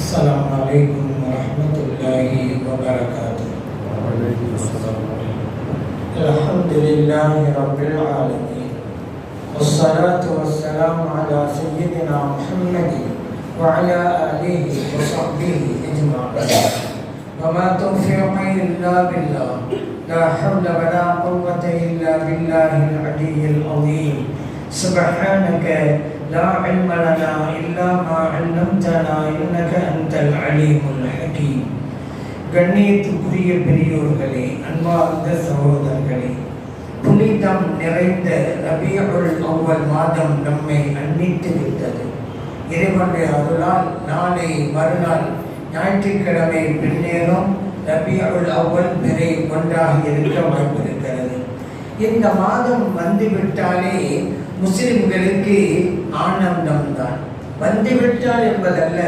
السلام عليكم ورحمة الله وبركاته. وعليكم السلام. الحمد لله رب العالمين، والصلاة والسلام على سيدنا محمد وعلى آله وصحبه أجمعين. وما توفيقي إلا بالله، لا حول ولا قوة إلا بالله العلي العظيم. سبحانك لا علم لنا إلا ما علمتنا إنك أنت العليم الحكيم. கண்ணியத்துக்குரிய பெரியோர்களே, அன்பார்ந்த சகோதரர்களே, புனிதம் நிறைந்த ரபியுல் அவ்வல் மாதம் நம்மை அன்னித்து விட்டது. இறைவனுடைய அருளால் நாளை மறுநாள் ஞாயிற்றுக்கிழமை பின்னேறும் ரபியுல் அவ்வல் பிறை ஒன்றாக இருக்க வாய்ப்பிருக்கிறது. இந்த மாதம் வந்துவிட்டாலே முஸ்லிம்களுக்கு ஆனந்தம்தான். வந்துவிட்டால் என்பதல்ல,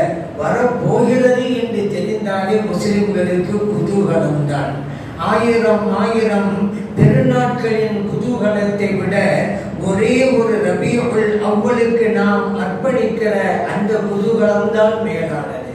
வரப்போகிறது என்று தெரிந்தாலே முஸ்லிம்களுக்கு குதூகலம்தான். ஆயிரம் பெருநாட்களின் குதூகலத்தை விட ஒரே ஒரு ரபியுல் அவ்வலுக்கு நாம் அர்ப்பணிக்கிற அந்த குதூகலம்தான் மேலானது.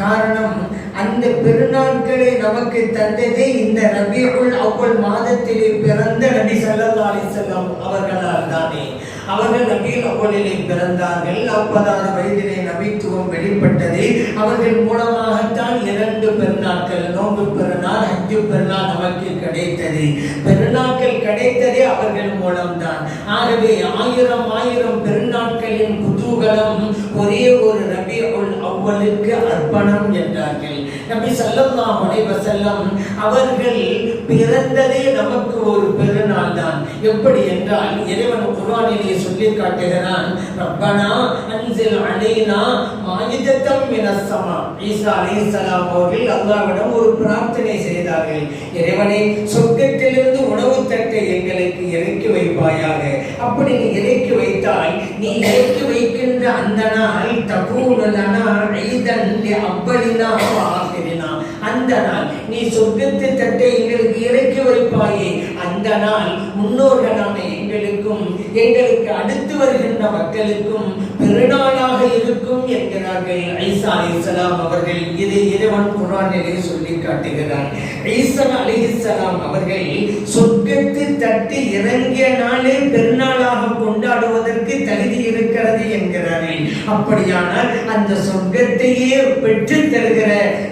காரணம், அந்த பெருநாட்களை நமக்கு தந்ததே இந்த ரபியுல் அவ்வல் மாதத்திலே பிறந்த நபி ஸல்லல்லாஹு அலைஹி வஸல்லம் அவர்களால் தானே. அவர்கள் ரபியுல் அவ்வலிலே பிறந்தார்கள். 40வது வயதிலே நபித்துவம் வெளிப்பட்டது. அவர்கள் மூலமாகத்தான் 2 பெருநாட்கள், நோன்பு பெருநாள், ஹஜ் பெருநாள் நமக்கு கிடைத்தது. பெருநாட்கள் கிடைத்ததே அவர்கள் மூலம்தான். ஆகவே ஆயிரம் பெருநாட்களின் குதூகலம் ஒரே ஒரு ரபியுல் அவ்வலுக்கு அர்ப்பணம் என்றார்கள். நபி ஸல்லல்லாஹு அலைஹி வஸல்லம் அவர்கள் பிறந்ததே நமக்கு ஒரு பெருநாள் தான். எப்படி என்றால், இறைவன் குர்ஆனிலே சொல்லி காட்டுகிறான், ரப்பனா அன்ஸில் அலைனா மாயிதத்தம் மினஸ் ஸமா. ஈசா அலைஹிஸ்ஸலாம் அவர்கள் அல்லாஹ்விடம் ஒரு பிரார்த்தனை செய்தார்கள். இறைவனே, சொர்க்கத்திலிருந்து உணவு தட்டை எங்களுக்கு இறக்கி வைப்பாயாக. அப்படி நீ இறக்கி வைத்தால், நீ இறக்கி வைக்கின்ற அந்த நாள் தகூலனா ஈதன் லிஅவ்வலினா வ ஆகிரினா. அந்த நாள் நீ சொர்க்கத்து தட்டை எங்களுக்கு இறக்கி வைப்பாயே, அந்த நாள் முன்னோர்களான எங்களுக்கு அடுத்து வருகின்ற மக்களுக்கும் பெருநாளாக இருக்கும் என்கிறார்கள் ஈசா அலைஹிஸ்ஸலாம் அவர்கள். இதை இறைவன் குர்ஆனிலே சொல்லி காட்டுகிறார். ஈசா அலைஹிஸ்ஸலாம் அவர்கள் சொர்க்கத்து தட்டு இறங்கிய நாளே பெருநாளாக கொண்டாடுவதற்கு தகுதி இருக்கிறது என்கிறார்கள். அப்படியானால் அந்த சொர்க்கத்தையே பெற்று தருகிற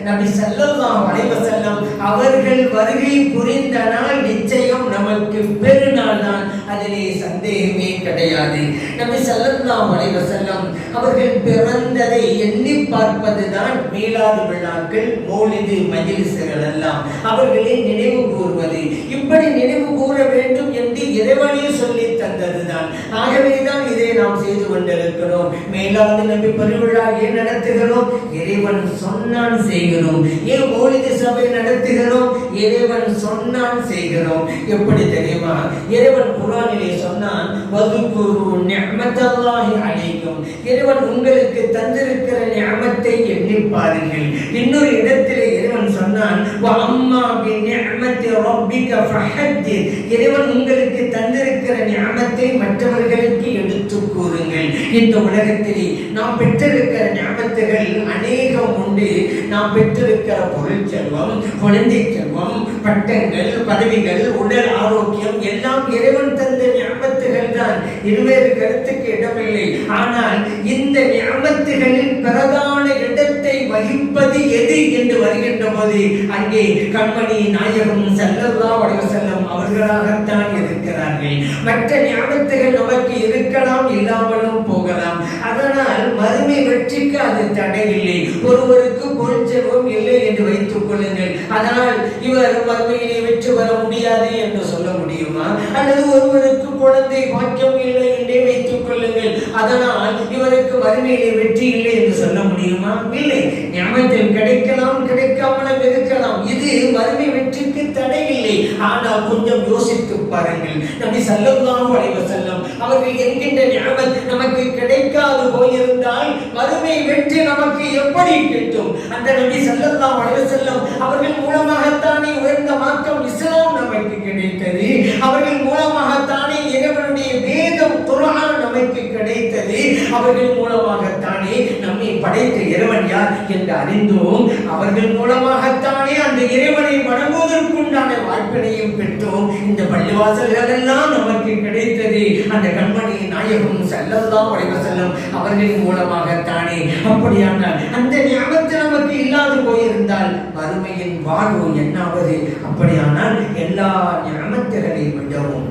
நபி ஸல்லல்லாஹு அலைஹி வஸல்லம் அவர்கள் வருகை புரிந்த நாள் நிச்சயம் நமக்கு பெருநாள் தான். அதிலே சந்தேகமே கிடையாது. நபி ஸல்லல்லாஹு அலைஹி வஸல்லம் அவர்கள் பிறந்ததை எண்ணி பார்ப்பதுதான் மீலாது விழாக்கள், மௌலிது மஜ்லிஸ்கள் எல்லாம் அவர்களை நினைவு கூர்வது. இப்படி நினைவு கூற வேண்டும் என்று இறைவனே சொல்லி தந்ததுதான். ஆகவேதான் இதை நாம் செய்து கொண்டிருக்கிறோம். மீலாது நபி பெருவிழா ஏன் நடத்துகிறோம்? இறைவன் சொன்னான் செய்கிறோம். ஏன் மௌலிது சபை நடத்துகிறோம்? இறைவன் சொன்னான் செய்கிறோம். எப்படி தெரியுமா? இறைவன் குர்ஆனிலே சொன்னான், வதுகுரு நிஅமத்தல்லாஹி அலைக்கும். இறைவன் உங்களுக்கு தந்திருக்கிற நிஅமத்தை எண்ணி பாருங்கள். இன்னொரு இடத்திலே இறைவன் சொன்னான், வ அம்மா பி நிஅமத்தி ரப்பிக ஃபஹத்திர். இறைவன் உங்களுக்கு தந்திருக்கிற நிஅமத்தை மற்றவர்களுக்கு எடுத்து கூறுங்கள். இந்த உலகத்திலே நாம் பெற்றிருக்கிற நிஅமத்துகள் அநேகம் உண்டு. நாம் பெற்றிருக்கிற பொருள் செல்வம், குழந்தை செல்வம், பட்டங்கள், பதவிகள், உடல் ஆரோக்கியம் எல்லாம் இறைவன் தந்த நிஅமத்துகள் தான். இருவேறு கருத்துக்கு இடமில்லை. ஆனால் இந்த நிஅமத்துகளில் பிரதான இடத்தை வகிப்பது எது என்று வருகின்ற போது அங்கே கண்மணி நாயகம் ஸல்லல்லாஹு அலைஹி வஸல்லம் அவர்களாகத்தான் இருக்கிறார்கள். மற்ற நிஅமத்துகள் நமக்கு இருக்கலாம், இல்லாமலும் போகலாம். அதனால் மறுமை வெற்றிக்கு அது தடையில்லை. ஒருவருக்கு பொருள் செல்வம் இல்லை என்று வைத்துக் கொள்ளுங்கள். அதனால் இவர் மறுமையிலே வெற்றி பெற முடியாது என்று சொல்ல முடியுமா? அல்லது ஒருவருக்கு குழந்தை பாக்கியம் இல்லை என்றே வைத்துக் கொள்ளுங்கள், அதனால் இவருக்கு மறுமையிலே வெற்றி இல்லை என்று சொல்ல முடியுமா? இல்லை. நியமத்தில் கிடைக்கலாம், கிடைக்காமலும் இருக்கலாம். இது மறுமை வெற்றிக்கு தடை இல்லை. ஆனால் கொஞ்சம் யோசித்து பாருங்கள். நபி ஸல்லல்லாஹு அலைஹி வஸல்லம் அவர்கள் என்கின்ற நியமத் நமக்கு கிடைக்காது போயிருந்தால் மறுமை வெற்றி நமக்கு எப்படி கிட்டும்? அந்த நபி ஸல்லல்லாஹு அலைஹி வஸல்லம் அவர்கள் மூலமாகத்தானே உயர்ந்த மார்க்கம் இஸ்லாம் நமக்கு கிடைத்தது. அவர்கள் மூலமாகத்தானே இறைவனுடைய வேத குர்ஆன் நமக்கு கிடைத்தது அவர்கள் மூலமாகத்தானே. நம்மை படைத்த இறைவன் யார் என்று அறிந்தோம். அவர்கள் மூலமாகத்தானே அந்த இறைவனை வணங்குவதற்குண்டான வாய்ப்பினையும் பெற்றோம். இந்த பள்ளிவாசல்கள் எல்லாம் நமக்கு கிடைத்தது அந்த கண்மணி நாயகம் ஸல்லல்லாஹு அலைஹி வஸல்லம் அவர்களின் மூலமாகத்தானே. அப்படியான அந்த நியமத்து நமக்கு இல்லாது போயிருந்தால் மறுமையின் வாழ்வு என்னாவது? அப்படியானால் எல்லா நியமத்துகளை விடவும்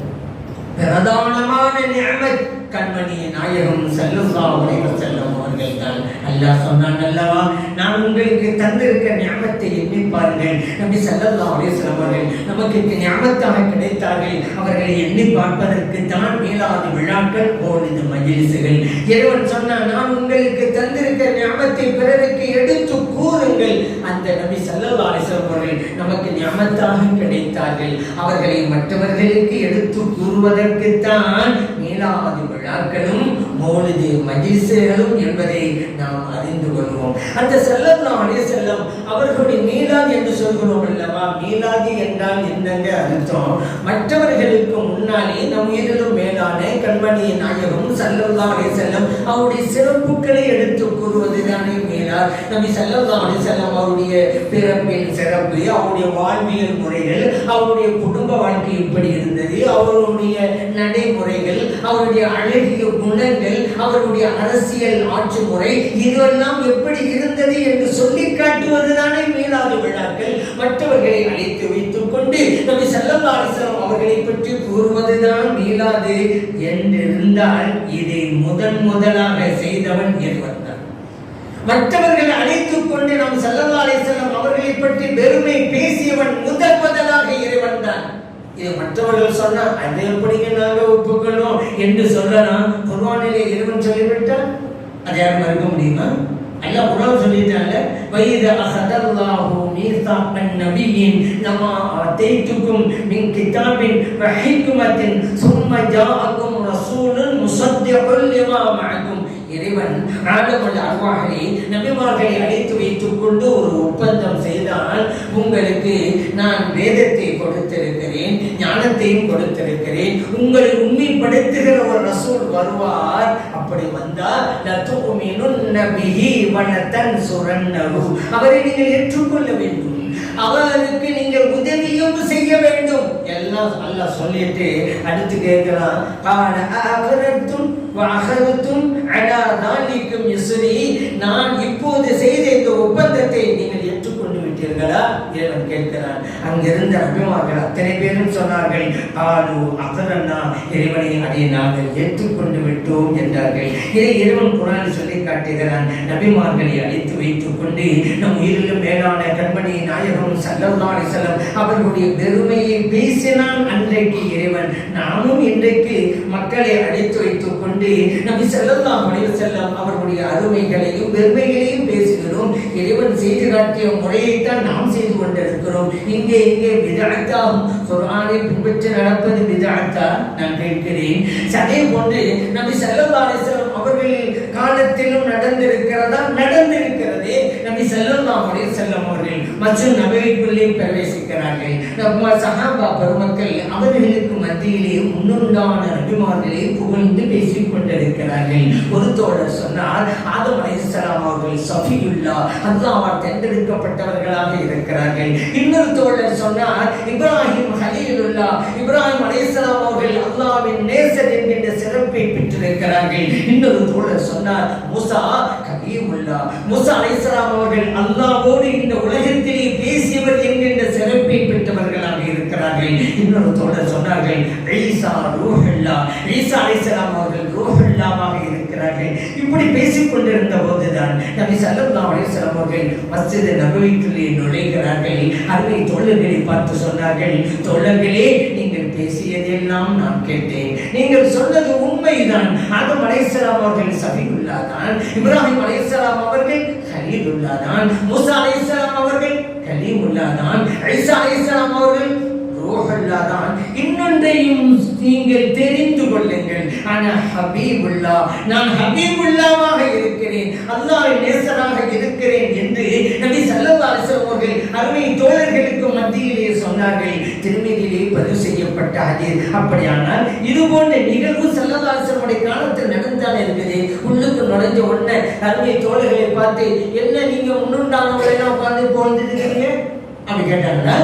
பிரதானமான நியமத் கண்மணி நாயகம் ஸல்லல்லாஹு அலைஹி வஸல்லம் அவர்கள் தான். அல்லாஹ் சொன்னான் அல்லவா, நான் உங்களுக்கு தந்திருக்க நியமத்தை எண்ணி பாருங்கள். நபி ஸல்லல்லாஹு அலைஹி வஸல்லம் அவர்கள் நமக்கு நியமத்தாக கிடைத்தார்கள். அவர்களை எண்ணி பார்ப்பதற்கு தான் மீலாது விழாக்கள், மௌலிது மஜ்லிஸ்கள். இறைவன் சொன்னான், நான் உங்களுக்கு தந்திருக்க நியமத்தை பிறருக்கு எடுத்து கூறுங்கள். அந்த நபி ஸல்லல்லாஹு அலைஹி வஸல்லம் அவர்கள் நமக்கு நியமத்தாக கிடைத்தார்கள். அவர்களை மற்றவர்களுக்கு எடுத்து கூறுவதற்கு தான் மீலாது விழாக்களும் மௌலிது மஜ்லிஸ்களும் என்பதை நாம் அறிந்து கொள்வோம். அந்த ஸல்லல்லாஹு அலைஹி வஸல்லம் அவர்களுடைய மீலாது என்று சொல்கிறோம் அல்லவா, மீலாது என்றால் என்னங்க அர்த்தம்? மற்றவர்களுக்கு முன்னாலே நம் உயிரிலும் மேலான கண்மணி நாயகம் ஸல்லல்லாஹு அலைஹி வஸல்லம் அவருடைய சிறப்புகளை எடுத்து கூறுவதுதானே மீலாத். நபி ஸல்லல்லாஹு அலைஹி வஸல்லம் அவருடைய பிறப்பின் சிறப்பு, அவருடைய வாழ்வியல் முறைகள், அவருடைய குடும்ப வாழ்க்கை எப்படி இருந்தது, அவருடைய நடைமுறைகள், அவருடைய அழகிய குணங்கள், அவருடைய அரசியல் ஆட்சி முறை, இதெல்லாம் எப்படி இருந்தது என்று சொல்லி காட்டுவதுதானே மீலாது விழாக்கள். மற்றவர்களை அழைத்து வைத்துக் கொண்டு நபி ஸல்லல்லாஹு அலைஹி வஸல்லம் அவர்களை பற்றி கூறுவதுதான் மீலாது என்றிருந்தால் இதை முதலாக செய்தவன் இறைவன் தான். மற்றவர்களை அழைத்துக் கொண்டு நம் ஸல்லல்லாஹு அலைஹி வஸல்லம் அவர்களை பற்றி பெருமை பேசியவன் முதலாக இறைவன் தான். இது மற்றவர்கள் சொன்னா அதை எப்படிங்க நாங்க ஒப்புக்கணும் என்று சொல்லலாம். குர்ஆனிலே இறைவன் சொல்லிவிட்டால் அதை யாரும் மறுக்க முடியுமா? அல்லாஹ் குர்ஆன் சொல்லிட்டாங்க, வைத அஹதல்லாஹு மீசாக்கன் நபியின் லமா ஆதைதுக்கும் மின் கிதாபின் வ ஹிக்மத்தின் சும்ம ஜாஅக்கும் ரசூலுன் முஸத்திகுல் லிமா மஅக்கும். இறைவன் ஆலமுல் அர்வாஹிலே நபிமார்களை அழைத்து வைத்துக் கொண்டு ஒரு ஒப்பந்தம் செய்தால், உங்களுக்கு நான் வேதத்தை கொடுத்திருக்கிறேன், ஞானத்தையும் கொடுத்திருக்கிறேன், உங்களை உண்மைப்படுத்துகிற ஒரு ரசூல் வருவார். அப்படி வந்தால் லதுமினுன்ன பிஹி வ லதன்சுரன்னஹு, அவரை நீங்கள் ஏற்றுக்கொள்ள வேண்டும், அவருக்கு நீங்கள் உதவியும் செய்ய வேண்டும். எல்லாம் அல்லாஹ் சொல்லிட்டு அடுத்து கேட்கிறான், கால அகரத்தும் வஅகரத்தும் அலா தாலிக்கும் யஸ்ரி, நான் இப்போது செய்த இந்த ஒப்பந்தத்தை நீங்கள் ஏற்றுக்கொண்டு விட்டீர்களா? இறைவன் கேட்கிறான். அங்கிருந்த நபிமார்கள் அத்தனை பேரும் சொன்னார்கள், காலு அகரன்னா, இறைவனை அதை நாங்கள் ஏற்றுக்கொண்டு விட்டோம் என்றார்கள். இதை இறைவன் குர்ஆனில் சொல்லி காட்டுகிறான். நபிமார்களை அழைத்து வைத்துக் கொண்டு நம் உயிரிலும் மேலான கண்மணி நாயகம் ஸல்லல்லாஹு அலைஹி வஸல்லம் அவர்களுடைய பெருமையை பேசினான் அன்றைக்கு இறைவன். நாமும் இன்றைக்கு மக்களை அழைத்து வைத்துக் கொண்டு நபி ஸல்லல்லாஹு அலைஹி வஸல்லம் அவர்களுடைய அருமைகளையும் பெருமைகளையும் பேசுகிறோம். இறைவன் செய்து காட்டிய முறையைத்தான் நாம் செய்து கொண்டிருக்கிறோம். இங்கே பிதஅத்தாகும், குர்ஆனை பின்பற்றி நடப்பது பிதஅத்தா? நான் கேட்கிறேன். அதே போன்று நபி ஸல்லல்லாஹு அலைஹி வஸல்லம் அவர்கள் காலத்திலும் நடந்திருக்கிறதா? நடந்திருக்கிறது. நபி ஸல்லல்லாஹு அலைஹி வஸல்லம் அவர்கள் மஸ்ஜித் நபவிக்குள்ளே பிரவேசிக்கிறார்கள். நம்ம சஹாபா பெருமக்கள் அவர்களுக்கு மத்தியிலே முன்னுண்டான நபிமார்களை புகழ்ந்து பேசிக் கொண்டிருக்கிறார்கள். ஒரு தோழர் சொன்னார், ஆதம் அலைஹிஸ்ஸலாம் அவர்கள் சஃபியுல்லாஹ், அல்லாஹ்வால் தேர்ந்தெடுக்கப்பட்டவர்களாக இருக்கிறார்கள். இன்னொரு தோழர் சொன்னார், இப்ராஹிம் ஹலீலுல்லாஹ், இப்ராஹிம் அலைஹிஸ்ஸலாம் அவர்கள் அல்லாஹ்வின் நேசர் என்கின்ற சிறப்பை பெற்றிருக்கிறார்கள். இன்னொரு தோழர் சொன்னார், மூசா கலீமுல்லாஹ், மூசா அலைஹிஸ்ஸலாம் அவர்கள் அல்லாஹ்வோடு இந்த உலகத்திலே பேசியவர் என்கின்ற சிறப்பை பெற்றவர்களாக இருக்கிறார்கள். இன்னொரு தோழர் சொன்னார்கள், ஈசா ரூஹுல்லாஹ், ஈசா அலைஹிஸ்ஸலாம் அவர்கள் ரூஹுல்லாஹ்வாக இருக்கிறார்கள். இப்படி பேசிக் கொண்டிருந்த போதுதான் நபி ஸல்லல்லாஹு அலைஹி வஸல்லம் அவர்கள் மஸ்ஜித் நபவிக்குள்ளே நுழைகிறார்கள். அருமை தோழர்களை பார்த்து சொன்னார்கள், தோழர்களே, நீங்கள் பேசியதெல்லாம் நான் கேட்டேன், நீங்கள் சொன்னது உண்மைதான். ஆதம் அலைஹிஸ்ஸலாம் அவர்கள் சஃபியுல்லாஹ் தான், இப்ராஹிம் அலைஹிஸ்ஸலாம் அவர்கள் கலீலுல்லாஹ் தான், மூசா அலைஹிஸ்ஸலாம் அவர்கள் கலீமுல்லாஹ் தான், ஈசா அலைஹிஸ்ஸலாம் அவர்கள் ரூஹுல்லாஹ் தான். இன்னொன்றையும் நீங்கள் தெரிந்து கொள்ளுங்கள், அன ஹபீபுல்லாஹ், நான் ஹபீபுல்லாஹ்வாக இருக்கிறேன், அல்லாஹ்வின் நேசராக இருக்கிறேன் என்று நபி ஸல்லல்லாஹு அலைஹி வஸல்லம் அவர்கள் அருமை தோழர்களுக்கு மத்தியிலே சொன்னார்கள். திருமதியிலே பதிவு செய்யப்பட்ட ஹதீஸ். அப்படியானால் இது போன்ற நிகழ்வு ஸல்லல்லாஹு அலைஹி வஸல்லம் காலத்தில் நடந்தால் இருக்குது. உள்ளுக்கு நுழைஞ்ச உடனே அருமை தோழர்களை பார்த்து, என்ன நீங்க முன்னுண்டானவரை எல்லாம் உட்கார்ந்து போந்துருக்கீங்க அப்படி கேட்டாங்களா?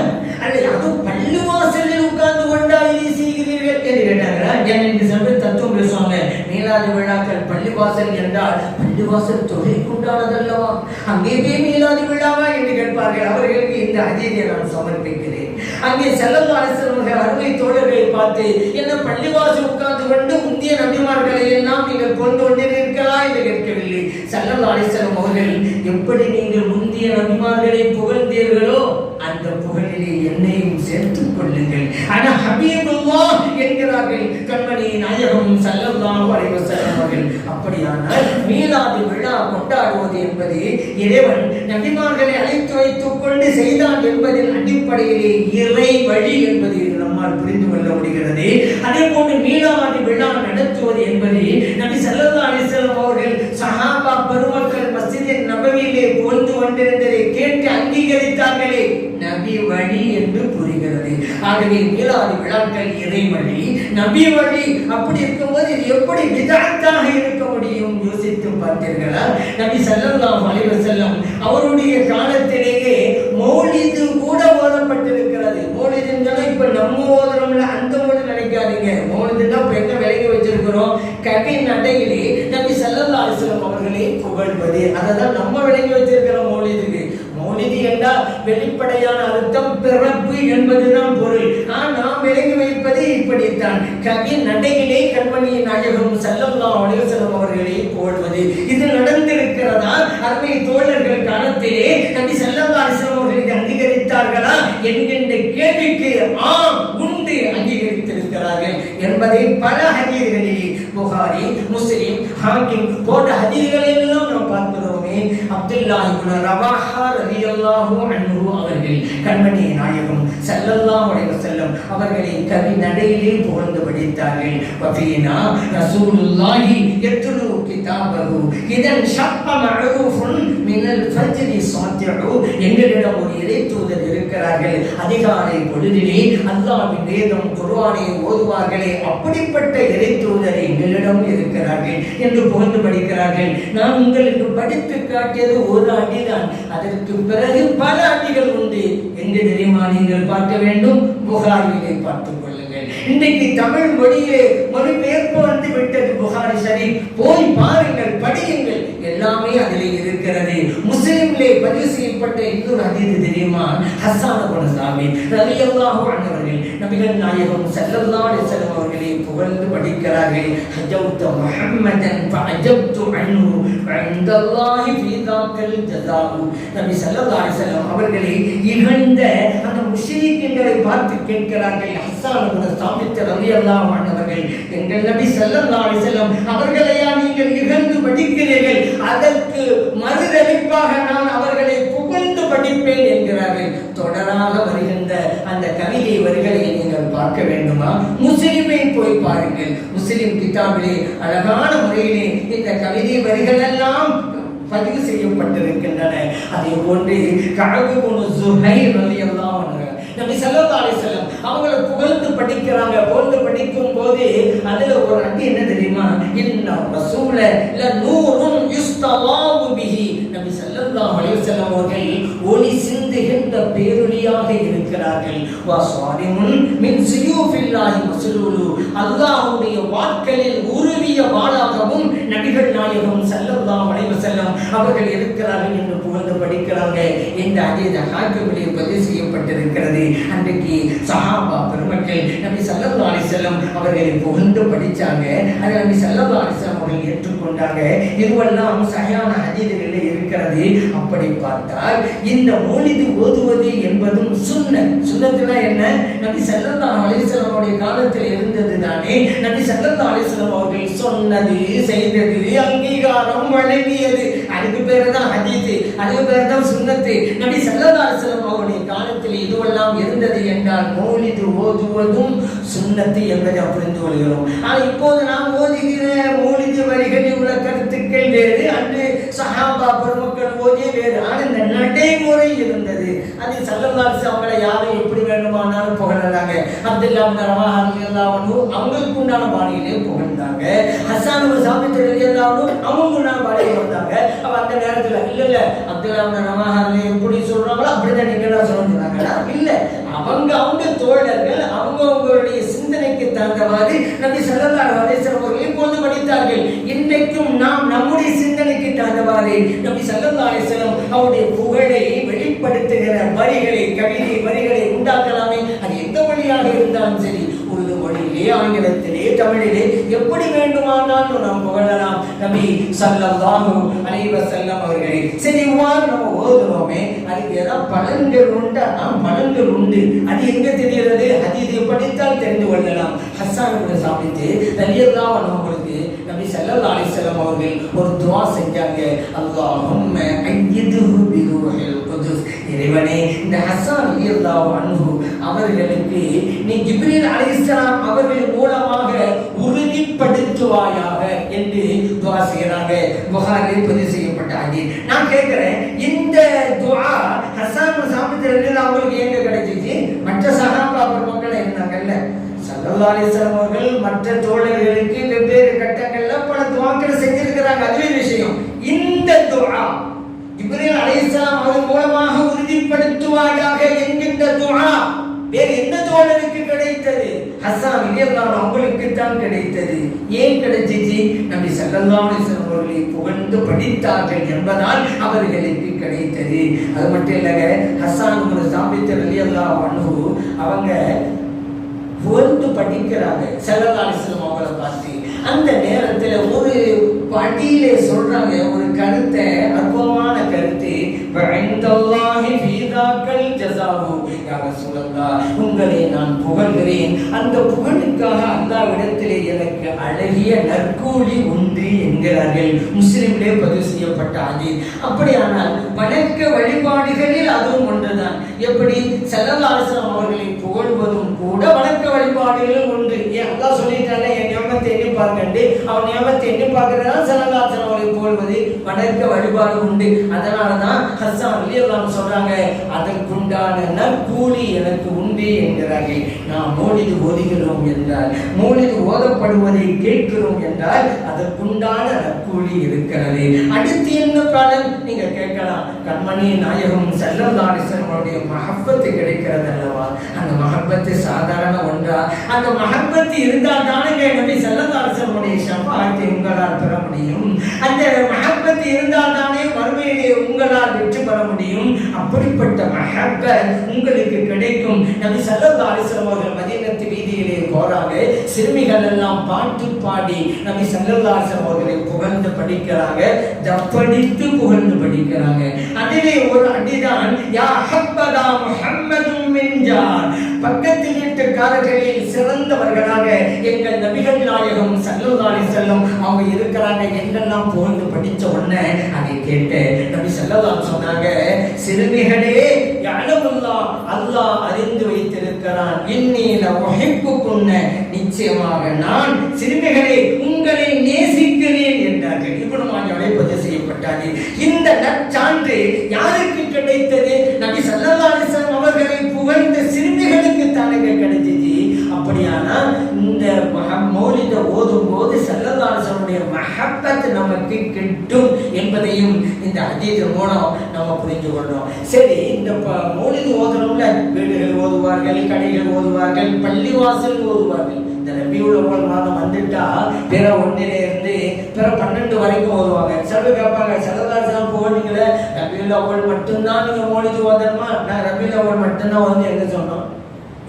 அல்லது அதுவும் பள்ளிவாசலில் உட்கார்ந்து கொண்டா இதை செய்கிறீர்கள் என்று கேட்டாங்களா? எனக்கு சில பேர் தத்துவம் பேசுவாங்க. மீலாது விழாக்கள் பள்ளிவாசல் என்றால் பள்ளிவாசல் தொழிற்குண்டானதல்லவா, அங்கே மீலாது விழாவா என்று கேட்பார்கள். அவர்களுக்கு இந்த ஹதீஸை நான் சமர்ப்பிக்கிறேன். அங்கே ஸல்லல்லாஹு அலைஹி வஸல்லம் அருமை தோழர்களை பார்த்து, என்ன பள்ளிவாசல் உட்கார்ந்து கொண்டு முந்திய நபிமார்களை எல்லாம் நீங்கள் கொண்டு கொண்டிருக்கிறா என்று கேட்கவில்லை. ஸல்லல்லாஹு அலைஹி வஸல்லம் அவர்கள் எப்படி நீங்கள் முந்திய நபிமார்களை புகழ்ந்தீர்களோ அந்த புகழிலே என்னையும் சேர்த்துக் கொள்ளுங்கள். ஆனா ஹபீபுல்லாஹ் என்கிறார்கள் கண்மணி நாயகம் ஸல்லல்லாஹு அலைஹி வஸல்லம் அவர்கள். அப்படியானால் மீலாது விழா கொண்டாடுவது என்பது இறைவன் நபிமார்களை அழைத்து வைத்துக் கொண்டு செய்தான் என்பதின் அடிப்படையிலே இறை வழி என்பது நம்மால் புரிந்து கொள்ள முடிகிறது. அதே போன்று மீலாது விழா நடத்துவது என்பது நபி ஸல்லல்லாஹு அலைஹி வஸல்லம் அவர்கள் சஹாபா பெருமக்கள் மஸ்ஜித் நபவியிலே புகழ்ந்து கொண்டிருந்ததை கேட்டு அங்கீகரித்தார்களே, நபி வழி என்று புரிகிறது. ஆகவே மீலாது விழாக்கள் இறை வழி, நபி வழி. அப்படி இருக்கும்போது இது எப்படி பிதஅத்தாக இருக்க முடியும்? யோசித்து பார்த்தீர்களா? நபி ஸல்லல்லாஹு அலைஹி வஸல்லம் அவருடைய காலத்திலேயே மௌலிது கூட ஓதப்பட்டிருக்கிறது. மௌலிதுன்னா இப்ப நம்ம ஓதுறோம்ல அந்த மௌலிது நினைக்காதீங்க. மௌலிதுன்னா இப்ப என்ன விலகி வச்சிருக்கிறோம்? கவி நடையிலே நபி ஸல்லல்லாஹு அலைஹி வஸல்லம் அவர்களை புகழ்வது, அததான் நம்ம விலகி வச்சிருக்கிறோம் மௌலிதுக்கு. மௌலிது என்றால் வெளிப்படையான அர்த்தம் பிறப்பு என்பதுதான் பொருள். நாம் விலகி வைப்பது இப்படித்தான். கவி நடையிலே கண்மணி நாயகம் ஸல்லல்லாஹு அலைஹி வஸல்லம் அவர்களை புகழ்வது. இது நடந்திருக்கிறதா? அருமை தோழர்கள் காலத்திலே நபி ஸல்லல்லாஹு அலைஹி வஸல்லம் அவர்களை அங்கீகரித்தார்களா என்கின்ற கேள்விக்கு ஆம் உண்டு, அங்கீகரித்திருக்கிறார்கள் என்பதை பல ஹதீஸ்களிலே புகாரி, முஸ்லிம், ஹாக்கிம் போன்ற ஹதீஸ்களெல்லாம் நாம் பார்க்கிறோமே. அப்துல்லாஹ் இப்னு ரவாஹா ரலியல்லாஹு அன்ஹு அவர்கள் கண்மணி நாயகம் ஸல்லல்லாஹு அலைஹி வஸல்லம் அவர்களை கவி நடையிலே புகழ்ந்து படித்தார்கள். வஃபீனா ரசூலுல்லாஹி யத்லு கிதாபஹு இதன் ஷக்க மஅரூஃபுன் மினல் ஃபஜ்ரி சாத்திஉ. எங்களிடம் ஒரு இறை தூதர் இருக்கிறார்கள். அதிகாலை பொழுதிலே அல்லாஹ்வின் வேதம் குர்ஆனை ஓதுவார்களே, அப்படிப்பட்ட இறை தூதர் எங்களிடம் இருக்கிறார்கள் என்று புகழ்ந்து படிக்கிறார்கள். நான் உங்களுக்கு படித்து காட்டியது ஒரு அடிதான், அதற்கு பிறகு பல அடிகள் உண்டு. எங்கு தெரியுமா நீங்கள் பார்க்க வேண்டும்? புகாரியிலே பார்த்துக் கொள்ளுங்கள். இன்றைக்கு தமிழ் மொழியிலே மொழிபெயர்ப்பு வந்து விட்டது புகாரி ஷரீஃப். போய் பாருங்கள், படியுங்கள், எல்லாமே அதிலே இருக்கிறது. முஸ்லிமிலே பதிவு செய்யப்பட்ட இன்னொரு ஹதீஸ் தெரியுமா? ஹஸ்ஸான் இப்னு சாபித் ரலியல்லாஹு அன்ஹு அவர்கள் நபிகள் நாயகம் ஸல்லல்லாஹு அலைஹி வஸல்லம் அவர்களை புகழ்ந்து படிக்கிறார்கள். ஹஜ்ஜத்து முஹம்மதன் ஃபஅஜப்து அன்ஹு இன்தல்லாஹி ஃபீ தாக்கல் ஜஸாஉ. நபி ஸல்லல்லாஹு அலைஹி வஸல்லம் அவர்களை இகழ்ந்த அந்த முஷ்ரிக்கீன்களை பார்த்து கேட்கிறார்கள். ஹஸ்ஸான் இப்னு சாபித் ரலியல்லாஹு அன்ஹு அவர்கள், எங்கள் நபி ஸல்லல்லாஹு அலைஹி வஸல்லம் அவர்களையா நீங்கள் இகழ்ந்து படிக்கிறீர்கள்? அதற்கு மறுதளிப்பாக நான் அவர்களை புகழ்ந்து படிப்பேன் என்கிறார்கள். தொடராக வருகின்ற அந்த கவிதை வரிகளை நீங்கள் பார்க்க வேண்டுமா? முஸ்லிமை போய் பாருங்கள். முஸ்லிம் கிதாபிலே அழகான முறையிலே இந்த கவிதை வரிகள் எல்லாம் பதிவு செய்யப்பட்டிருக்கின்றன. அதே போன்று கஅப் இப்னு ஸுஹைர் ரலியல்லாஹு அன்ஹு நபி ஸல்லல்லாஹு அலைஹி வஸல்லம் அவங்களை புகழ்ந்து படிக்கிறாங்க. புகழ்ந்து படிக்கும் போது அதுல ஒரு அடி என்ன தெரியுமா? இன்ன ரசூல லநூருன் யுஸ்தலாவு பிஹி. நபி ஸல்லல்லாஹு அலைஹி வஸல்லம் அவர்கள் ஒளி சிந்துகின்ற பேரொளியாக இருக்கிறார்கள். வஸாலிமுன் மின் ஸுயூஃபில்லாஹி மஸ்லூலு. அல்லாஹ்வுடைய வாட்களில் உருவிய வாளாகவும் நபிகள் நாயகம் ஸல்லல்லாஹு அலைஹி வஸல்லம் அவர்கள் இருக்கிறார்கள் என்று புகழ்ந்து படிக்கிறாங்க. இந்த ஹதீஸ் ஹாக்கிமிலே பதிவு செய்யப்பட்டிருக்கிறது. அன்றைக்கு சஹாபா பெருமக்கள் நபி ஸல்லல்லாஹு அலைஹி வஸல்லம் அவர்களை புகழ்ந்து படிச்சாங்க. அதை நபி ஸல்லல்லாஹு அலைஹி வஸல்லம் அவர்கள் ஏற்றுக்கொண்டாங்க. இதுவெல்லாம் சஹீஹான ஹதீஸ்களில் இருக்கிறது. அப்படி பார்த்தால் இந்த மௌலிது ஓதுவது என்பதும் சுன்னத். சுன்னத்துனா என்ன? நபி ஸல்லல்லாஹு அலைஹி வஸல்லம் அவருடைய காலத்தில் இருந்தது தானே. நபி ஸல்லல்லாஹு அலைஹி வஸல்லம் அவர்கள் சொன்னது, செய்தது, அங்கீகாரம் வழங்கியது, அதுக்கு பேர் தான் ஹதீஸ், அதுக்கு பேர் தான் சுன்னத்து. நபி ஸல்லல்லாஹு அலைஹி வஸல்லம் அவருடைய காலத்தில் இதுவெல்லாம் இருந்தது என்றால் மௌலிது ஓதுவதும் சுன்னத்து என்பதை புரிந்து கொள்கிறோம். ஆனால் இப்போது நாம் ஓதுகிற மௌலிது வரிகளில் உள்ள கருத்துக்கள் வேறு, அன்று சஹாபா பெருமக்கள் ஓதிய வேறு. ஆனால் இந்த நடைமுறை இருந்தது. அது ஸல்லல்லாஹு அலைஹி வஸல்லம் அவங்களை யாரும் எப்படி வேண்டுமானாலும் புகழலாம். புகழ்ந்தாங்க. அப்துல்லா இப்னு ரவாஹா ரலியல்லாஹு அன்ஹு அவங்களுக்கு உண்டான பாணியிலே புகழ்ந்தாங்க. ஹஸ்ஸான் இப்னு சாபித் ரலியல்லாஹு அன்ஹு அவங்க உண்டான பாணியிலே வந்தாங்க. அப்ப அந்த நேரத்துல இல்ல அப்துல்லா இப்னு ரவாஹா எப்படி சொல்றாங்களோ அப்படிதான் நீங்க எல்லாம் சொல்றாங்களா? இல்ல, அவங்க தோழர்கள் அவங்களுடைய சிந்தனைக்கு தகுந்தவாறு நபி ஸல்லல்லாஹு அலைஹி வஸல்லம் அவர்கள் போது படித்தார்கள். இன்றைக்கும் நாம் நம்முடைய சிந்தனைக்கு தகுந்தவாறு நபி ஸல்லல்லாஹு அலைஹி வஸல்லம் அவருடைய புகழை வெளிப்படுத்துகிற வரிகளை, கவிதை வரிகளை உண்டாக்கலாமே. அது எந்த வழியாக இருந்தாலும் சரி, உருது மொழியிலே, ஆங்கிலத்திலே, தமிழிலே எப்படி வேண்டுமானாலும் நாம் புகழலாம் நபி ஸல்லல்லாஹு அலைஹி வஸல்லம் அவர்களை. சரி, இவ்வாறு நம்ம ஓதுறோமே, அதுக்கு ஏதாவது பலன்கள் உண்டா? பலன்கள் உண்டு. அது எங்க தெரிகிறது? ஹதீஸை படித்தால் தெரிந்து கொள்ளலாம். ஹஸ்ஸான் இப்னு சாபித் ரலியல்லாஹு அன்ஹு அவர்களுக்கு நபி ஸல்லல்லாஹு அலைஹி வஸல்லம் அவர்கள் ஒரு துஆ செஞ்சாங்க. அல்லாஹும்ம அய்யிதுஹு பிருஹில் குதுஸ். இறைவனே, இந்த ஹஸ்ஸான் ரலியல்லாஹு அன்ஹு அவர்களுக்கு நீ ஜிப்ரீல் அலைஹிஸ்ஸலாம் அவர்கள் மூலமாக உறுதிப்படுத்துவாயாக என்று துஆ செய்யறாங்க. புகாரில் பதிவு செய்யப்பட்ட ஹதீஸ். நான் கேட்கிறேன், இந்த துஆ ஹஸ்ஸான் இப்னு சாபித் ரலியல்லாஹு அவங்களுக்கு எங்க கிடைச்சிச்சு? மற்ற சஹாபா பெருமக்கள் இருந்தாங்கல்ல, ஸல்லல்லாஹு அலைஹி வஸல்லம் அவர்கள் மற்ற தோழர்களுக்கு வெவ்வேறு கட்டங்கள்ல பல துஆக்கள் செஞ்சிருக்கிறாங்க. அதுவே விஷயம். இந்த துஆ ஜிப்ரீல் அலைஹிஸ்ஸலாம் அவர்கள் மூலமாக உறுதிப்படுத்துவாயாக என்கின்ற துஆ வேறு எந்த தோழருக்கு கிடைத்தது? ஹஸ்ஸான் ரலியல்லாஹு அன்ஹு அவங்களுக்கு தான் கிடைத்தது. ஏன் கிடைச்சிச்சு? நபி ஸல்லல்லாஹு அலைஹி வஸல்லம் அவர்களை புகழ்ந்து படித்தார்கள் என்பதால் அவர்களுக்கு கிடைத்தது. அது மட்டும் இல்லங்க, ஹஸ்ஸான் இப்னு சாபித் ரலியல்லாஹு அன்ஹு அவங்க புகழ்ந்து படிக்கிறாங்க ஸல்லல்லாஹு அலைஹி வஸல்லம் அவங்களை பார்த்து. அந்த நேரத்தில் ஒரு படியிலே சொல்றாங்க ஒரு கருத்தை, அற்புதமான கருத்து. வஇந்தல்லாஹி ஃபீதாக்கல் ஜஸாஹு யா ரசூலல்லாஹ், உங்களை நான் புகழ்கிறேன், அந்த புகழுக்காக அல்லாஹ்விடத்திலே எனக்கு அழகிய நற்கூலி உண்டு என்கிறார்கள். முஸ்லிமிலே பதிவு செய்யப்பட்ட ஹதீஸ். அப்படியானால் வணக்க வழிபாடுகளில் அதுவும் ஒன்றுதான். எப்படி ஸல்லல்லாஹு அலைஹி வஸல்லம் அவர்களை புகழ்வதும் கூட வணக்க வழிபாடுகளில் ஒன்று. ஏன் அல்லாஹ் சொல்லிட்டானே, என் நியமத்தை எண்ணி பாருங்கண்டு, அவன் நியமத்தை எண்ணி பார்க்கிறதா ஸல்லல்லாஹு அலைஹி வஸல்லம் அவர்களை புகழ்வது வணக்க வழிபாடு உண்டு. அதனாலதான் ஹஸ்ஸான் ரலியல்லாஹு அன்ஹு சொல்றாங்க, அதற்குண்டான நற்கூலி எனக்கு உண்டு என்கிறார்கள். நாம் மௌலிது ஓதுகிறோம் என்றால், மௌலிது ஓதப்படுவதை கேட்கிறோம் என்றால் அதற்குண்டான நற்கூலி இருக்கிறது. அடுத்து என்ன பலன் நீங்க கேட்கலாம். கண்மணி நாயகம் ஸல்லல்லாஹு அலைஹி வஸல்லம் அவருடைய மஹப்பத்து கிடைக்கிறது அல்லவா? அந்த மஹப்பத்து சாதாரண ஒன்றா? அந்த மஹப்பத்து இருந்தால் தானே நபி ஸல்லல்லாஹு அலைஹி வஸல்லம் உடைய ஷஃபாஅத்தை உங்களால் பெற முடியும். அந்த மஹப்பத்து இருந்தால் தானே மறுமையிலே உங்களால் வெற்றி பெற முடியும். அப்படிப்பட்ட மஹப்பத் உங்களுக்கு கிடைக்கும். நபி ஸல்லல்லாஹு அலைஹி வஸல்லம் அவர்கள் மதீனத்து வீதியிலே போறாங்க. சிறுமிகள் எல்லாம் பாட்டு பாடி நபி ஸல்லல்லாஹு அலைஹி வஸல்லம் அவர்களை புகழ்ந்து படிக்கிறாங்க, தப்படித்து புகழ்ந்து படிக்கிறாங்க. அதிலே ஒரு அடிதான், யா ஹப்பதா முஹம்மதும் மின் ஜார், பக்கத்து வீட்டுக்காரர்களில் சிறந்தவர்களாக எங்கள் நபிகள் நாயகம் ஸல்லல்லாஹு அலைஹி வஸல்லம் அவங்க இருக்கிறாங்க என்றெல்லாம் புகழ்ந்து படிச்ச உடனே அதை கேட்டு நபி ஸல்லல்லாஹு அலைஹி வஸல்லம் சொன்னாங்க, சிறுமிகளே, யஅலமுல்லாஹ், அல்லாஹ் அறிந்து வைத்திருக்கிறான், இன்னீ லஉஹிப்புகுன்ன, நிச்சயமாக நான் சிறுமிகளே உங்களை நேசிக்கிறேன் என்றார்கள். இப்னு மாஜாவிலே பதிவு செய்யப்பட்டது. இந்த நற்சான்று யாருக்கு கிடைத்தது? நபி ஸல்லல்லாஹு அலைஹி வஸல்லம் அவர்களை புகழ்ந்த சிறுமிகளுக்கு தானே கிடைச்சிச்சு. அப்படியானா இந்த மௌலித ஓதும் போது ஸல்லல்லாஹு அலைஹி வஸல்லம் மஹப்பத் நமக்கு கிட்டும் என்பதையும் இந்த ஹதீஸ் மூலம் நம்ம புரிந்து கொள்றோம். சரி, இந்த மௌலித ஓதுறோம்ல, வீடுகள் ஓதுவார்கள், கடைகள் ஓதுவார்கள், பள்ளிவாசல் ஓதுவார்கள். இந்த ரபியுல் அவ்வல் மாதம் வந்துட்டா பிற 1 இருந்து பிற 12 வரைக்கும் ஓதுவாங்க. சிலர் கேட்பாங்க, ஸல்லல்லாஹு அலைஹி வஸல்லம் போனீங்களே, ரபியுல் அவ்வல் மட்டும்தான் நீங்க மௌலித ஓதணுமா? நான் ரபியுல் அவ்வல் மட்டும்தான் வந்து எங்க சொன்னோம்?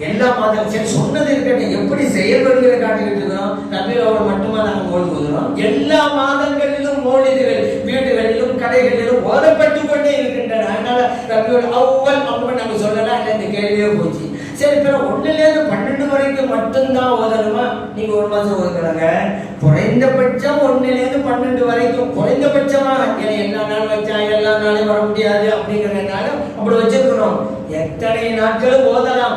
எல்லா மாதம் சரி சொன்னது இருக்கட்டும், எப்படி செயல்படுகிற காட்டிக்கிட்டு இருக்கோம். ரபியுல் அவ்வல் மட்டுமா நாங்கள் மௌலித் ஓதுறோம்? எல்லா மாதங்களிலும் மௌலிதுகள் வீடுகளிலும் கடைகளிலும் ஓதப்பட்டு கொண்டே இருக்கின்றன. அதனால ரபியுல் அவ்வல் அப்படின்னு நம்ம சொல்லலாம். இல்லை, இந்த கேள்வியே போச்சு. சரி, பிற 1 to 12 வரைக்கும் மட்டும்தான் ஓதணுமா? நீங்க ஒரு மாசம் ஓதுறாங்க. குறைந்தபட்சம் 1 to 12 வரைக்கும் குறைந்தபட்சமாக, எல்லா நாள் வச்சா எல்லா நாளையும் வர முடியாது அப்படிங்கிறதுனால அப்படி வச்சிருக்கிறோம். எத்தனை நாட்களும் ஓதலாம்.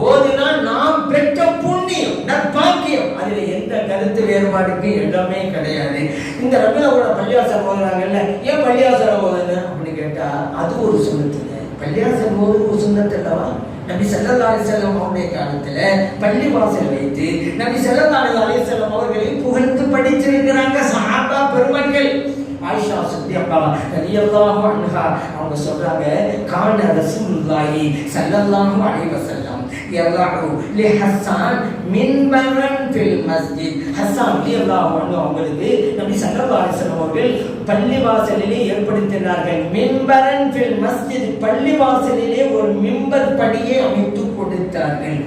ஓதுனா நாம் பெற்ற புண்ணியம், நற்பாக்கியம். அதுல எந்த கருத்து வேறுபாடுக்கு இடமே கிடையாது. இந்த ரபியுல் அவ்வல் பள்ளிவாசல் ஓதுறாங்கல்ல, ஏன் பள்ளிவாசல் ஓதுன்னு அப்படின்னு கேட்டா அது ஒரு சுன்னத்துங்க. பள்ளிவாசல் ஒரு சுன்னத் அல்லவா? நபி ஸல்லல்லாஹு அலைஹி வஸல்லம் அவருடைய காலத்துல பள்ளிவாசல் வைத்து நபி ஸல்லல்லாஹு அலைஹி வஸல்லம் அவர்களை புகழ்ந்து படிச்சிருக்கிறாங்க சஹாபா பெருமக்கள். ஆயிஷா சித்திகா ரலியல்லாஹு அன்ஹா அவங்க சொல்றாங்க, கான ரசூலுல்லாஹி ஸல்லல்லாஹு அலைஹி வஸல்லம் யலஹு லி ஹஸ்ஸான் மின்பரன் ஃபில் மஸ்ஜித். ஹஸ்ஸான் ரலியல்லாஹு அன்ஹு அவங்களுக்கு நபி ஸல்லல்லாஹு அலைஹி வஸல்லம் அவர்கள் பள்ளிவாசலிலே ஏற்படுத்தினார்கள். மின்பரன் ஃபில் மஸ்ஜித், பள்ளிவாசலிலே ஒரு மிம்பர் படியை அமைத்து கொடுத்தார்கள்.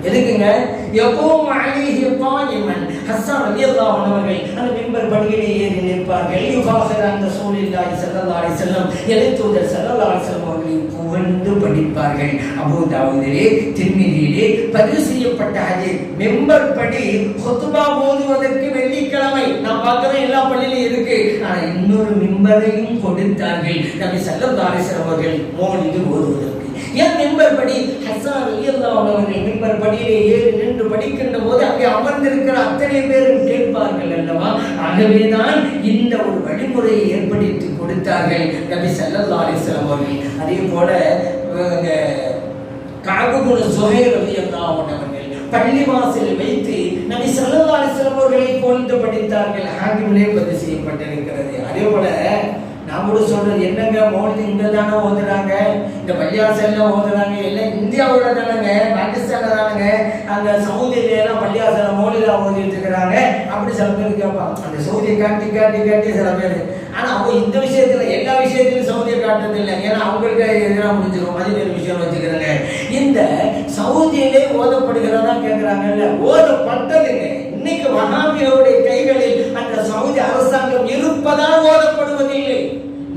எதுக்குங்க? யகூம் அலைஹி காயிமன். ஹஸ்ஸான் ரலியல்லாஹு அன்ஹு அவர்கள் அந்த மிம்பர் படியிலே ஏறி நிற்பார்கள். யுஃபாஹிரு அன் ரசூலில்லாஹி ஸல்லல்லாஹு அலைஹி வஸல்லம், இறைத்தூதர் ஸல்லல்லாஹு அலைஹி வஸல்லம் அவர்களை புகழ்ந்து படிப்பார்கள். அபூ தாவூதிலே திர்மிதியிலே பதிவு செய்யப்பட்ட ஹதீஸ். மிம்பர் படி குத்பா ஓதுவதற்கு வெள்ளிக்கிழமை நாம் பார்க்கிறோம், எல்லா பள்ளியிலும் இருக்கு. ஆனா இன்னொரு மிம்பரையும் கொடுத்தார்கள் நபி ஸல்லல்லாஹு அலைஹி வஸல்லம் அவர்கள் மௌலிது ஓதுவதற்கு. ஏன் மிம்பர் படி? ஹஸ்ஸான் ரலியல்லாஹு அன்ஹு அவர்கள் மிம்பர் படியிலே ஏறி நின்று படிக்கின்ற போது அங்கே அமர்ந்திருக்கிற அத்தனை பேரும் கேட்பார்கள் அல்லவா? ஆகவேதான் இந்த ஒரு வழிமுறையை ஏற்படுத்தி கொடுத்தார்கள் நபி ஸல்லல்லாஹு அலைஹி வஸல்லம் அவர்கள். அதே போல கஅப் இப்னு ஸுஹைர் ரலியல்லாஹு அன்ஹு அவர்கள் பள்ளிவாசலில் வைத்து நபி ஸல்லல்லாஹு அலைஹி வஸல்லம் அவர்களை புகழ்ந்து படித்தார்கள். ஹாக்கிமிலே பதிவு செய்யப்பட்டிருக்கிறது. அதே போல நாம சொல்றது என்னங்க, மௌலிது இங்க தானே ஓதுறாங்க, இந்த பள்ளிவாசல்ல ஓதுறாங்க, எல்லாம் இந்தியாவோட தானங்க, பாகிஸ்தான்ல தானங்க, அங்க சவுதியில எல்லாம் பள்ளிவாசல்ல மௌலிதா ஓதிட்டு இருக்கிறாங்க அப்படி சில பேர் கேட்பாங்க. அந்த சவுதியை காட்டி காட்டி காட்டி சில பேர். ஆனா அவங்க இந்த விஷயத்துல எல்லா விஷயத்திலும் சவுதியை காட்டுறது இல்லை, ஏன்னா அவங்களுக்கு எதிராக முடிஞ்சிடும். அது வேறு விஷயம் வச்சுக்கிறாங்க. இந்த சவுதியிலே ஓதப்படுகிறதா கேட்கிறாங்கல்ல, ஓதப்பட்டதுங்க. இன்னைக்கு வஹாபியோடைய கைகளில் அந்த சவுதி அரசாங்கம் இருப்பதால் ஓதப்படுவதில்லை.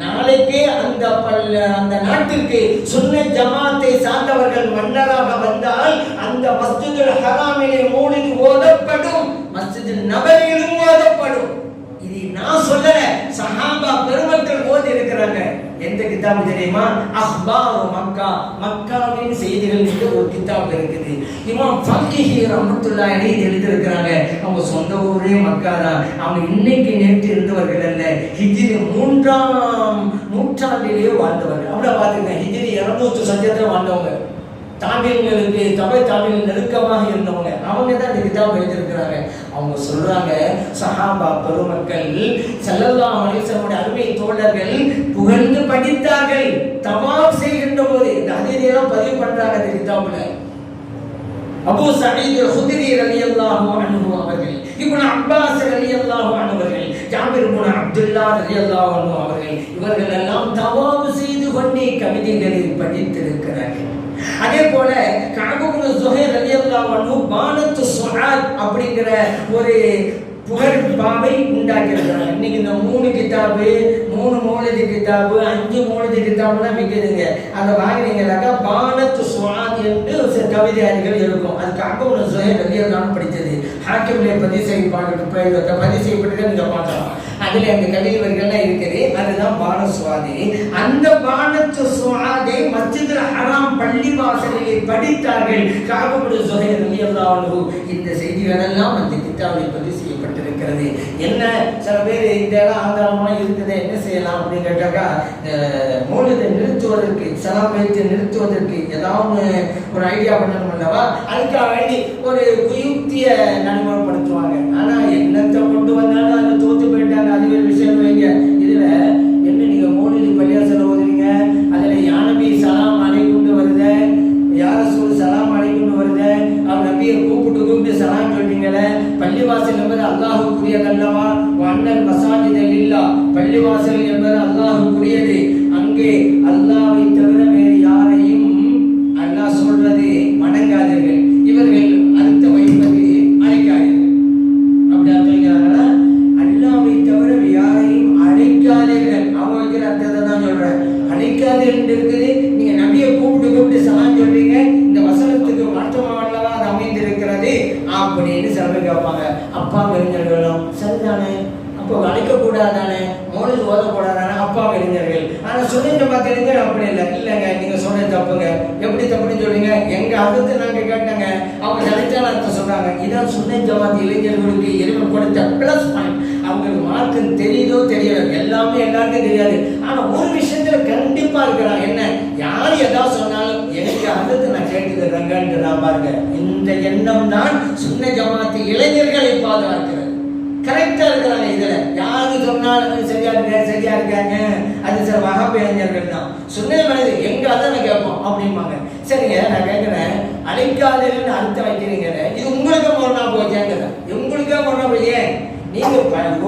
நாளைக்கே அந்த நாட்டிற்கு சுன்னி ஜமாத்தை சார்ந்தவர்கள் மன்னராக வந்தால் அந்த மஸ்ஜிதுல் ஹராமிலே மௌலிது ஓதப்படும், மஸ்ஜிதுல் நபவியிலும் ஓதப்படும். இது நான் சொல்லல, சஹாபா பெருமக்கள் ஓதி இருக்கிறாங்க. எந்த கிதாபு தெரியுமா? அஹ்பாரு மக்கா, மக்காவின் செய்திகள் என்று ஒரு கிதாப் இருக்குது. இமாம் ஃபக்கீஹி ரஹ்மத்துல்லாஹி அலைஹி எழுதி இருக்கிறாங்க. அவங்க சொந்த ஊரே மக்கா தான். அவங்க இன்னைக்கு நேற்று இருந்தவர்கள் அல்ல, ஹிஜ்ரி 3ஆம் நூற்றாண்டிலேயே வாழ்ந்தவர்கள். அப்படியே பாத்துங்க, ஹிஜ்ரி 200 சஞ்சத்துல வாழ்ந்தவங்க, தாபியங்களுக்கு தபை தாபியங்கள் நெருக்கமாக இருந்தவங்க. அவங்க தான் இந்த கிதாப் எழுதியிருக்கிறாங்க. அவங்க சொல்றாங்க, சஹாபா பெருமக்கள் ஸல்லல்லாஹு அலைஹி வஸல்லம் அருமை தோழர்கள் புகழ்ந்து படித்தார்கள். தவாப் செய்கின்ற போது இந்த ஹதீஸெல்லாம் பதிவு பண்றாங்க இந்த கிதாபுல. அபூ சயீத் அல்-குத்ரி ரலியல்லாஹு அன்ஹு அவர்கள், இப்னு அப்பாஸ் ரலியல்லாஹு அன்ஹு அவர்கள், ஜாபிர் இப்னு அப்துல்லாஹ் ரலியல்லாஹு அன்ஹு அவர்கள், இவர்கள் எல்லாம் தவாப் செய்து கொண்டே கவிதைகளை படித்திருக்கிறார்கள். அதே போல கஅப் இப்னு ஸுஹைர் ரலியல்லாஹு அன்ஹு பானத்து ஸுஆத் அப்படிங்கிற ஒரு புகழ் பாவை உண்டாக்கி இருக்கிறாங்க. இன்னைக்கு இந்த 3 கிதாபு, 3 மௌலிது கிதாபு, 5 மௌலிது கிதாபுலாம் விற்குதுங்க. அதை வாங்கினீங்கன்னாக்கா பானத்து ஸுஆத் என்று சில கவிதைகள் இருக்கும். அது கஅப் இப்னு ஸுஹைர் ரலியல்லாஹு அன்ஹு படித்தது. ஹாக்கிமிலே பதிவு செய்யப்பட்டதை நீங்க பார்க்கலாம். அதுல அந்த கவிதைகள்லாம் இருக்குது. அதுதான் பானத்து ஸுஆத். அந்த பானத்து ஸுஆதை மஸ்ஜிதுல் ஹராம் பள்ளிவாசலிலே படித்தார்கள் கஅப் இப்னு ஸுஹைர் ரலியல்லாஹு அன்ஹு. இந்த செய்திகள் எல்லாம் அந்த கிதாபில் பதிவு செய்யப்பட்டிருக்கிறது. என்ன சில பேர் இந்த இடம் ஆதாரமா இருக்குது, என்ன செய்யலாம் அப்படின்னு கேட்டாக்கா, மௌலிதை நிறுத்துவதற்கு, சலாம் வைத்து நிறுத்துவதற்கு ஏதாவது ஒரு ஐடியா பண்ணணும் அல்லவா? அதுக்காக வேண்டி ஒரு குயுக்திய நடைமுறைப்படுத்துவாங்க. ஆனா என்னத்தை கொண்டு வந்தாலும் அதை தோத்து போயிட்டாங்க. அதுவே விஷயம் வைங்க. இதுல என்ன, நீங்க மௌலிது பள்ளிவாசல்ல ஓதுறீங்க, அதுல யா நபி சலாம் அலைக்கும்னு வருது, யா ரசூல் சலாம் அலைக்கும்னு வருது, அவர் நபியை கூப்பிட்டு சலாம் சொல்றீங்களே. பள்ளிவாசல் என்பது அல்லாஹ்வுக்குரியதல்லவா? வன்னல் மசாஜித லில்லாஹ், பள்ளிவாசல் என்பது அல்லாஹ்வுக்குரியது. அங்கே அல்லாஹ்வை தவிர வேறு யாரையும் அல்லாஹ் சொல்றது வணங்காதீர்கள், இவர்கள் அடுத்த வைப்பது அழைக்காதீர்கள். அப்படி அர்த்தம், அல்லாஹ்வை தவிர யாரையும் அழைக்காதீர்கள். அவங்க வைக்கிற அர்த்தத்தை தான் சொல்றேன். அழைக்காதீர்கள் இருக்குது. நீங்க நபியை கூப்பிட்டு சலாம் சொல்றீங்க, இந்த வசனத்துக்கு மாற்றமானவா அது அமைந்திருக்கிறது அப்படின்னு சில பேர் கேட்பாங்க. அப்பா அறிஞர்களும் சரிதானே, அப்போ அழைக்க கூடாதானே, மௌலிது ஓதக்கூடாதானே, அப்பா அறிஞர்கள். ஆனா சொல்லிட்டு பார்த்தீங்க அப்படி இல்லை. இல்லைங்க, நீங்க சொன்னது தப்புங்க. எப்படி தப்புன்னு சொல்றீங்க? எங்க அர்த்தத்தை நாங்க கேட்டாங்க, அவங்க நினைச்சாலும் அர்த்தம் சொல்றாங்க. இதான் சுன்னி ஜமாத் இளைஞர்களுக்கு இறைவன் கொடுத்த பிளஸ் பாயிண்ட். அவங்களுக்கு மார்க்கம் தெரியுதோ தெரியல, எல்லாமே எல்லாருக்கும் தெரியாது. ஆனா ஒரு விஷயத்துல கண்டிப்பா இருக்கிறாங்க. என்ன, ஷஹாதத் நான் கேட்டுக்கிறேங்க பாருங்க. இந்த எண்ணம் தான் சுன்ன ஜமாத்து இளைஞர்களை பாதுகாக்கிறது. கரெக்டா இருக்கிறாங்க. இதுல யாரு சொன்னாலும் சரியா இருக்காங்க, அது சில வஹாபி இளைஞர்கள் தான். சுன்ன மனித எங்க அதான் கேட்போம் அப்படிம்பாங்க. சரிங்க, நான் கேட்கிறேன், அழைக்காதீர்கள் அர்த்தம் வைக்கிறீங்க, இது உங்களுக்கு மொழனா போச்சேங்கிறேன். உங்களுக்கே மொழனா போய் நீங்க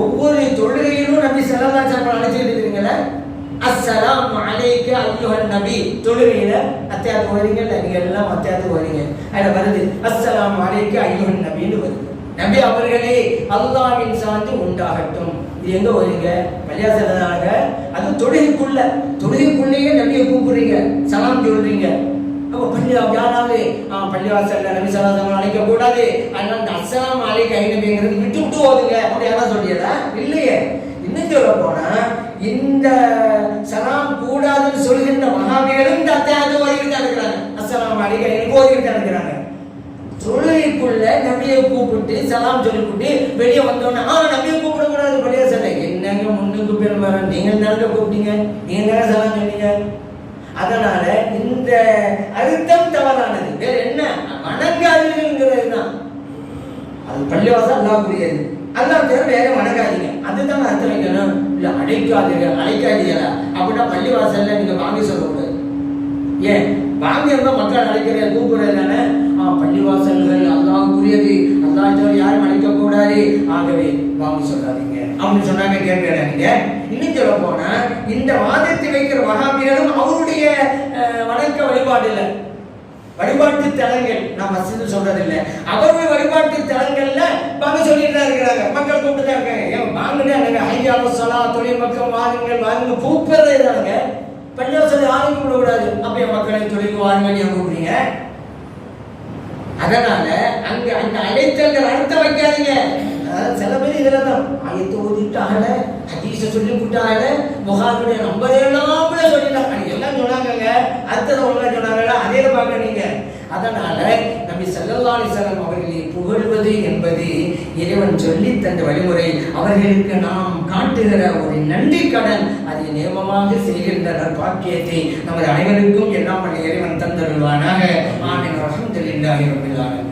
ஒவ்வொரு தொழுகையிலும் நபி ஸல்லல்லாஹு அலைஹி வஸல்லம் அழைச்சிட்டு இருக்கீங்களா? அஸ்ஸலாமு அலைக்க அய்யுஹன் நபி. தொழுகையில அத்தியாயத்து வரீங்கல்ல, நீங்க எல்லாம் அத்தியாயத்து வரீங்க, அதுல வருது அஸ்ஸலாமு அலைக்க அய்யுஹன் நபின்னு வருது. நபி அவர்களே அல்லாஹ்வின் சாந்தி உண்டாகட்டும். இது எங்க வரீங்க? பள்ளிவாசல்ல. அது தொழுகைக்குள்ளேயே நபியை கூப்பிடுறீங்க, சலாம் சொல்றீங்க. அப்ப யாராவது பள்ளிவாசல்ல நபி ஸல்லல்லாஹு அலைஹி வஸல்லம் அழைக்க கூடாது, அதனால அஸ்ஸலாமு அலைக்க நபிங்கிறது விட்டு ஓதுங்க அப்படி யாராவது சொல்லியதா? இல்லையே. இன்னும் சொல்ல போனா இந்த சலாம் கூடாதுன்னு சொல்கின்ற வஹாபிகளும் இந்த அத்தியாயத்தை ஓதிக்கிட்டு தான் இருக்கிறாங்க. அஸ்ஸலாமு அலைக்க ஓதிக்கிட்டு தான் இருக்கிறாங்க. தொழுகைக்குள்ள நபியை கூப்பிட்டு சலாம் சொல்லிவிட்டு வெளியே வந்தோன்னா நபியை கூப்பிட கூடாது பள்ளிவாசல்ல. என்னங்க முன்னுக்கு பேர் வர, நீங்க தானே கூப்பிட்டீங்க, நீங்க தானே சலாம் சொன்னீங்க. அதனால இந்த அர்த்தம் தவறானது. வேற என்ன? வணங்காதீங்கிறது தான். அது பள்ளிவாசல் அல்லாஹ்வுடையது, அல்லாஹ் பேர் வேற வணங்காதீங்க, அதுதான் அர்த்தம் வைக்கணும். இல்ல அழைக்காதீங்களா அப்படின்னா பள்ளிவாசல்ல நீங்க வாங்கி சொல்லக்கூடாது. ஏன் வாங்கி இருந்தா மக்கள் அழைக்கிற கூப்பிடுறது தானே. பள்ளிவாசல்கள் அல்லாஹ்வுடையது, அல்லாஹ் யாரும் அழைக்க கூடாது, ஆகவே வாங்கி சொல்லாதீங்க அப்படின்னு சொன்னாங்க. கேட்க இன்னும் சொல்ல போனா இந்த வாதத்தை வைக்கிற வஹாபிகளும் அவருடைய வணக்க வழிபாடு இல்லை, வழிபாட்டு தலங்கள், நான் மஸ்ஜித் சொல்றது இல்லை, அவருடைய வழிபாட்டு தலங்கள்ல வாங்க சொல்லிட்டு தான் இருக்கிறாங்க. மக்கள் கூப்பிட்டு தான் இருக்காங்க. ஏன் வாங்கினே எனக்கு ஐயா சொலா தொழில் மக்கள் வாங்க கூப்பிடுறது தானுங்க. பள்ளிவாசல் யாரும் கூப்பிடக்கூடாது, அப்படியே மக்களை தொழிலுக்கு வாருங்கள் ஏன் கூப்பிடுறீங்க? அதனால அங்க அந்த அழைத்தல்கள் அர்த்தம் வைக்காதீங்க. சில பேர் இதுல தான் ஆயத்தை ஓதிட்டாங்க, ஹதீஸை சொல்லி விட்டாங்க, புகாரியுடைய நம்பர் எல்லாம் சொல்லிட்டாங்க, எல்லாம் சொன்னாங்க, அர்த்தத்தை ஒழுங்கா சொன்னாங்க, அதே பார்க்க நீங்க. அதனால நபி ஸல்லல்லாஹு அலைஹி வஸல்லம் அவர்களை புகழ்வது என்பது இறைவன் சொல்லி தந்த வழிமுறை. அவர்களுக்கு நாம் காட்டுகிற ஒரு நன்றி கடன், அதை நியமமாக செய்கின்ற பாக்கியத்தை நமது அனைவருக்கும் எல்லாம் இறைவன் தந்தருள்வானாக. ஆமீன். அல்ஹம்துலில்லாஹி ரப்பில் ஆலமீன்.